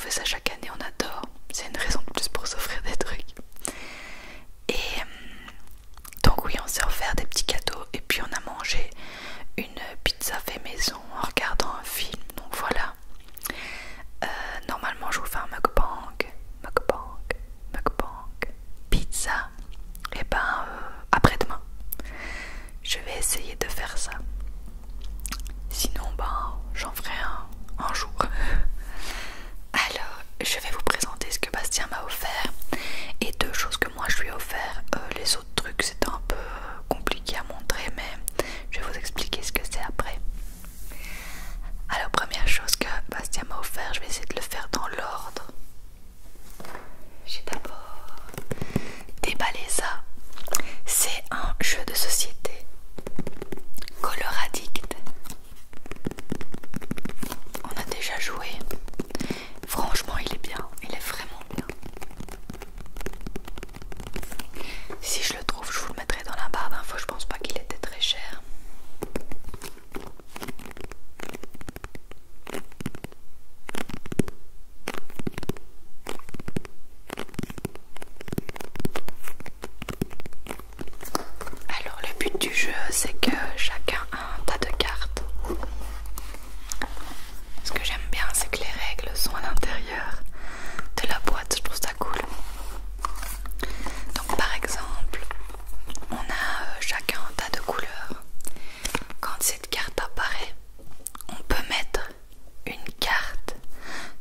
fait ça chaque année, on adore. C'est une raison de plus pour s'offrir des trucs. Et donc oui, on s'est offert des petits cadeaux et puis on a mangé une pizza fait maison en regardant un film. Donc voilà. Normalement je vous fais un mukbang, pizza. Et ben après-demain, je vais essayer de faire ça. Sinon ben j'en ferai un jour. Alors je vais vous présenter ce que Bastien m'a offert et deux choses que moi je lui ai offert. Les autres trucs c'était un peu compliqué à montrer, mais je vais vous expliquer ce que c'est après. Alors première chose que Bastien m'a offert, je vais essayer de le faire dans l'ordre. J'ai d'abord déballé ça. C'est un jeu de société, Color Addict. On a déjà joué. Franchement il est bien, il est vraiment bien. Si je le trouve, je vous le mettrai dans la barre d'infos. Je pense pas qu'il était très cher. Alors le but du jeu, c'est que chacun a un tas de cartes. Ce que j'aime bien, c'est que les règles sont à l'intérieur de la boîte. Je trouve ça cool. Donc par exemple, on a chacun un tas de couleurs. Quand cette carte apparaît, on peut mettre une carte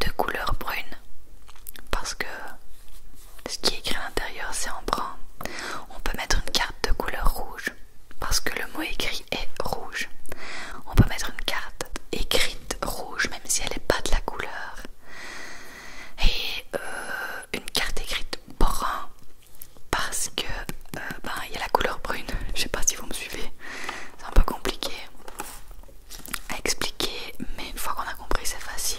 de couleur brune parce que ce qui est écrit à l'intérieur c'est en brun. On peut mettre une carte de couleur rouge parce que le mot écrit est rouge. On peut mettre une carte écrite rouge même si elle n'est pas de la couleur. Et une carte écrite brun parce que il y a la couleur brune. Je sais pas si vous me suivez, c'est un peu compliqué à expliquer, mais une fois qu'on a compris c'est facile.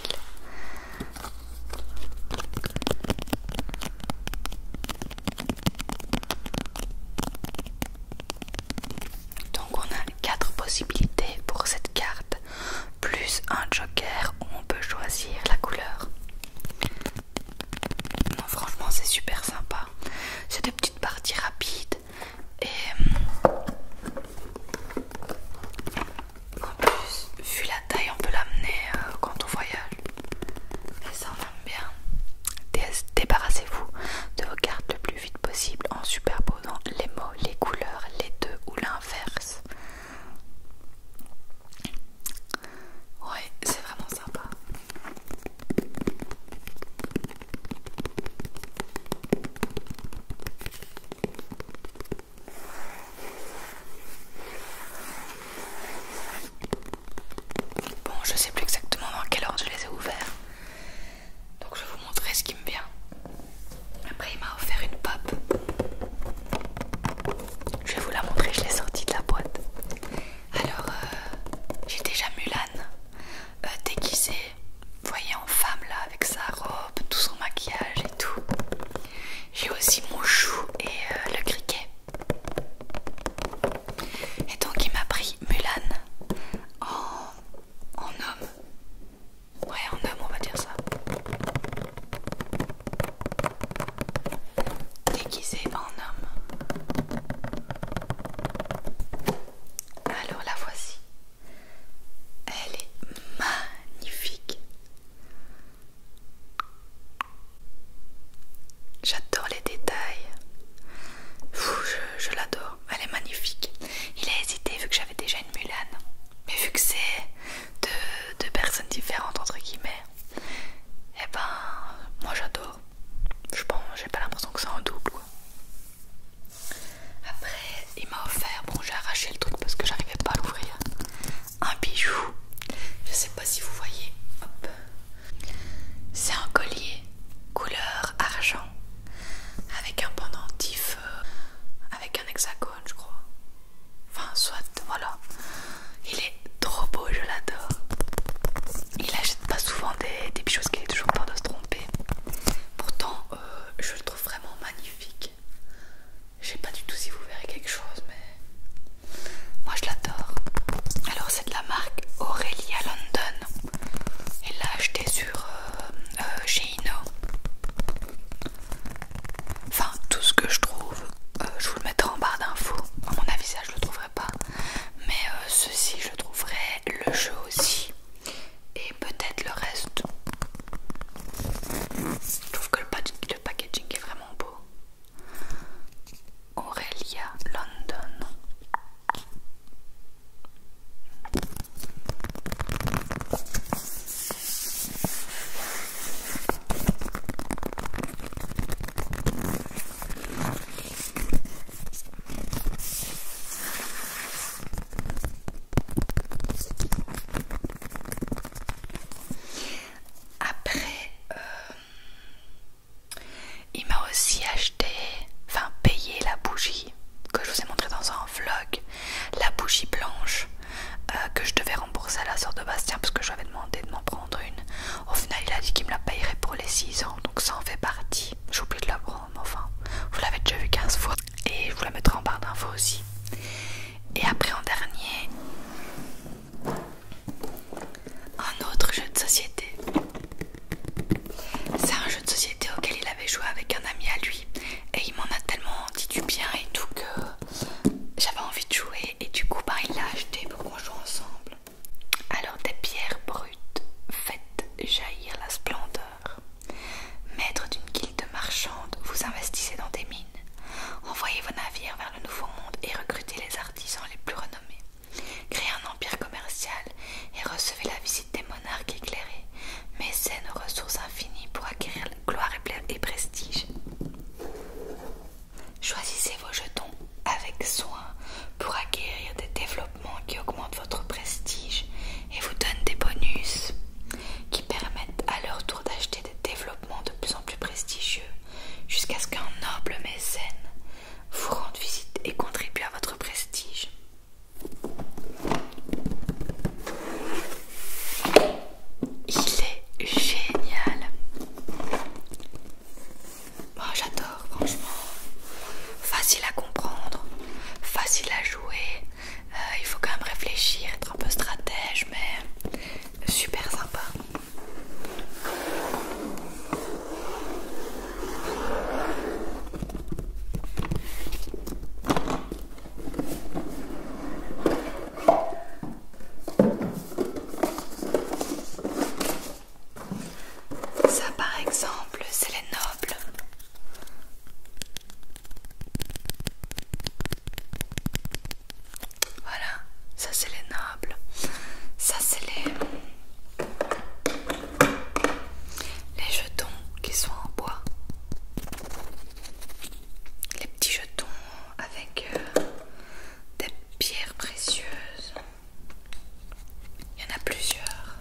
Donc on a 4 possibilités pour cette carte, plus un joker où on peut choisir la couleur. Non, franchement c'est super sympa. C'est des petites parties rapides et en plus, vu la taille, on peut l'amener quand on voyage. Et ça on aime bien. Débarrassez-vous de vos cartes le plus vite possible en superposant les mots, les couleurs, les deux ou l'inverse. Ouais, c'est vraiment sympa. Bon, je sais plus exactement dans quel ordre je les ai ouverts. Donc je vais vous montrer ce qui me vient. Après il m'a offert une pop. Je vais vous la montrer, je l'ai sortie de la boîte. Alors j'ai déjà Mulan déguisée, vous voyez, en femme là avec sa robe, tout son maquillage et tout. J'ai aussi mon chou et le criquet. Et donc il m'a pris Mulan en homme. Ouais, en homme on va dire ça. avec un ami à lui et il m'en a tellement dit du bien et tout que j'avais envie de jouer et du coup il l'a acheté pour qu'on joue ensemble. Alors des pierres brutes faites jaillir la splendeur. Maître d'une guilde marchande, vous investissez dans des mines. Envoyez vos navires vers le nouveau monde et recrutez les artisans les plus renommés. Créez un empire commercial et recevez la visite des monarques éclairés. Mécènes aux ressources infinies pour acquérir gloire et prestige. Choisissez vos jetons avec soin pour acquérir des développements qui augmentent votre prestige et vous donnent des bonus qui permettent à leur tour d'acheter des développements de plus en plus prestigieux jusqu'à ce qu'un noble mécène vous rende visite et contribue à votre prestige. Il est génial. Moi j'adore, franchement. Facile à comprendre, facile à jouer. Il faut quand même réfléchir, être un peu stratège, mais super sympa. Ça par exemple, c'est les nobles. Voilà, ça c'est les nobles. Ça c'est les jetons qui sont en bois. Les petits jetons avec des pierres précieuses. Il y en a plusieurs.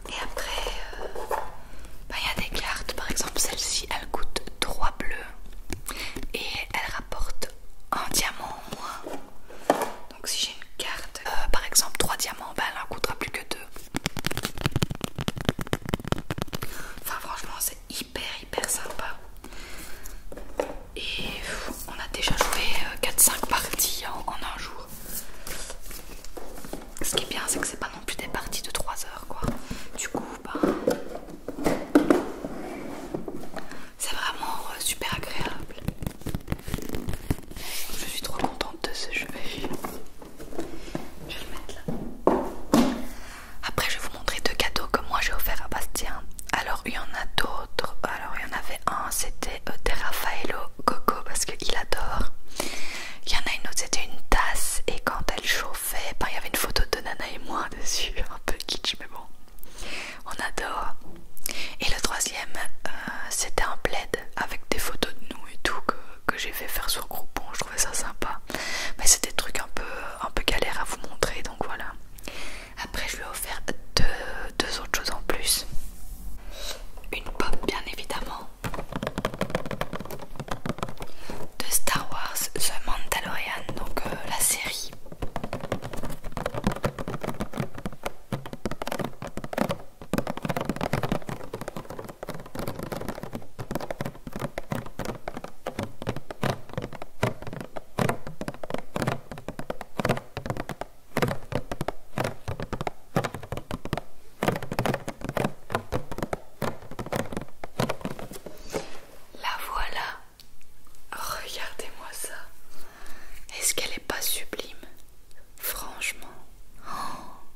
Et après, il y a des cartes, par exemple celle-ci, elle coûte 3 bleus et elle rapporte un diamant en moins. Donc si j'ai une carte, par exemple 3 diamants, elle en coûtera plus que 2. Enfin franchement c'est hyper sympa. Et on a déjà joué 4-5 parties en un jour. Ce qui est bien c'est que c'est pas non plus des parties de 3 heures quoi. Du coup c'est vraiment super agréable. Je suis trop contente de ce jeu. Je vais le mettre là. Après je vais vous montrer 2 cadeaux que moi j'ai offert à Bastien. Alors il y en a d'autres. Alors il y en avait un, c'était des Raffaello Coco parce qu'il adore. Il y en a une autre, c'était une tasse et quand elle chauffait, il y avait une photo de Nana et moi dessus. Un peu kitsch mais bon, on adore. Et le troisième, c'était un plaid avec des photos de nous et tout que j'ai fait faire sur Groupon. Je trouvais ça sympa. Mais c'est des trucs un peu galère à vous montrer, donc voilà. Après, je lui ai offert deux autres choses en plus. Une pop, bien évidemment, de Star Wars The Mandalorian, donc la série. La voilà. Regardez-moi ça. Est-ce qu'elle est pas sublime? Franchement,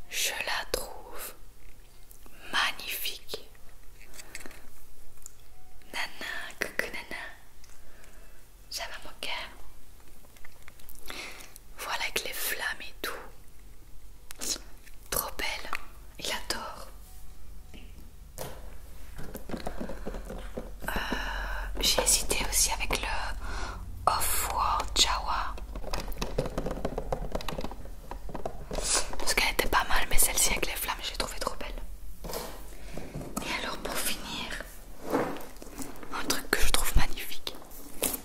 je la trouve magnifique. Nana, coucou Nana. Ça va mon cœur? Voilà avec les flammes et tout. Trop belle. Il adore. J'ai hésité aussi avec le Off-World Jawa parce qu'elle était pas mal, mais celle-ci avec les flammes j'ai trouvé trop belle. Et alors pour finir, un truc que je trouve magnifique,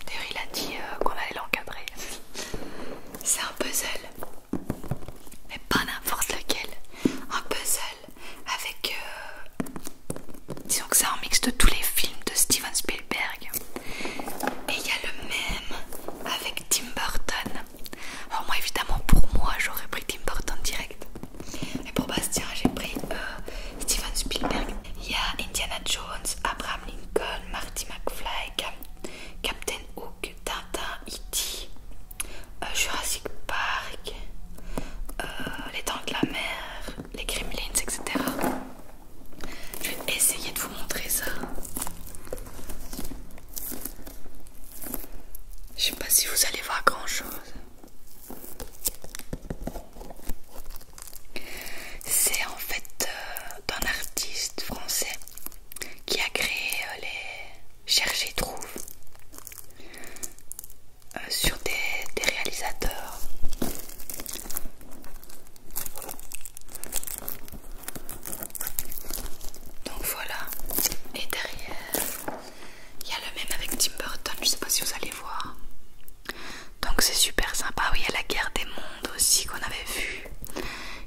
d'ailleurs il a dit qu'on allait l'encadrer, c'est un puzzle, mais pas n'importe lequel. Un puzzle avec disons que c'est un mix de tous les films de Steven Spielberg. Jones, Abraham Lincoln, Marty McFly, Captain Hook, Tintin, E.T., Jurassic Park, Les Dents de la Mer, les Gremlins, etc. Je vais essayer de vous montrer ça. Je sais pas si vous allez voir grand chose. C'est en fait d'un artiste français qui a créé les Cherche et Trouve sur des réalisateurs. Donc voilà. Et derrière, il y a le même avec Tim Burton, je sais pas si vous allez voir. Donc c'est super sympa. Oui, il y a la guerre des mondes aussi qu'on avait vu.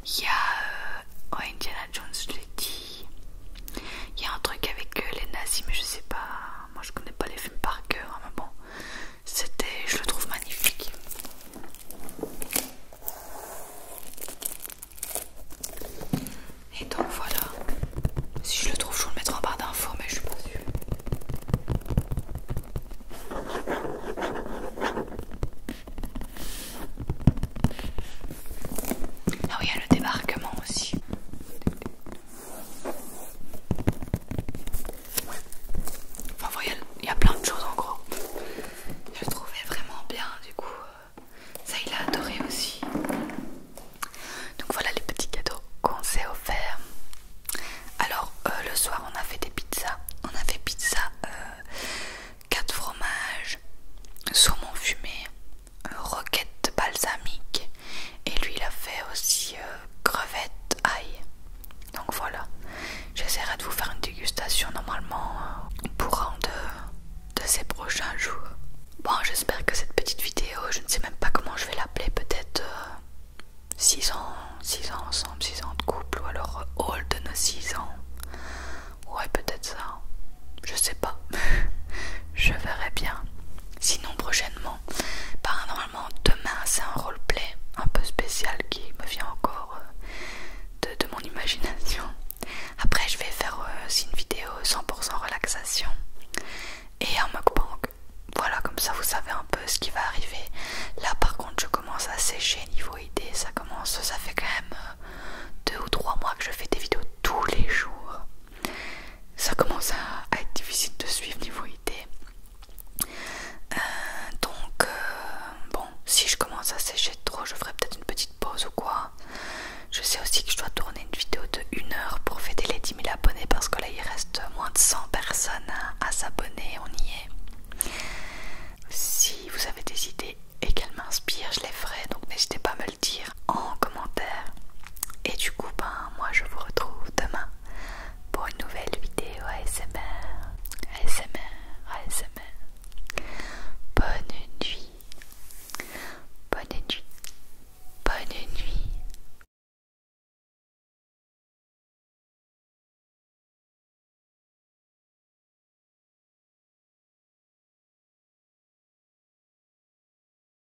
Il y a Indiana Jones, je l'ai dit. Il y a un truc avec les nazis, mais je sais pas. Moi je connais pas les films par cœur, hein, mais bon, je le trouve magnifique. Et donc voilà. Si je le trouve, je vous le mettrai en barre d'infos, mais je suis pas sûre. Ah oui, il y a le débarquement aussi. Enfin, voyez, il y a plein de choses en gros. Je le trouvais vraiment bien, du coup, ça il a adoré aussi. Donc voilà les petits cadeaux qu'on s'est offerts. Alors le soir on a fait des pizzas. On a fait pizza 4 fromages, saumon fumé, roquette balsamique, et lui il a fait aussi crevettes ail. Donc voilà, j'essaierai de vous faire une dégustation normalement au courant de ces prochains jours. Bon, j'espère que cette petite vidéo, je ne sais même pas comment je vais l'appeler, peut-être 6 ans ensemble, 6 ans de couple, ou alors haul de nos 6 ans. Ouais, peut-être ça. Je sais pas. Je verrai bien. Sinon, prochainement, normalement, demain, c'est un roleplay un peu spécial qui me vient encore de mon imagination. Après, je vais faire aussi une vidéo 100% relaxation et un mukbang. Voilà, comme ça, vous savez un peu ce qui va arriver. Là, par contre, je commence à sécher niveau idée. Ça fait quand même 2 ou 3 mois que je fais des vidéos tous les jours. Ça commence à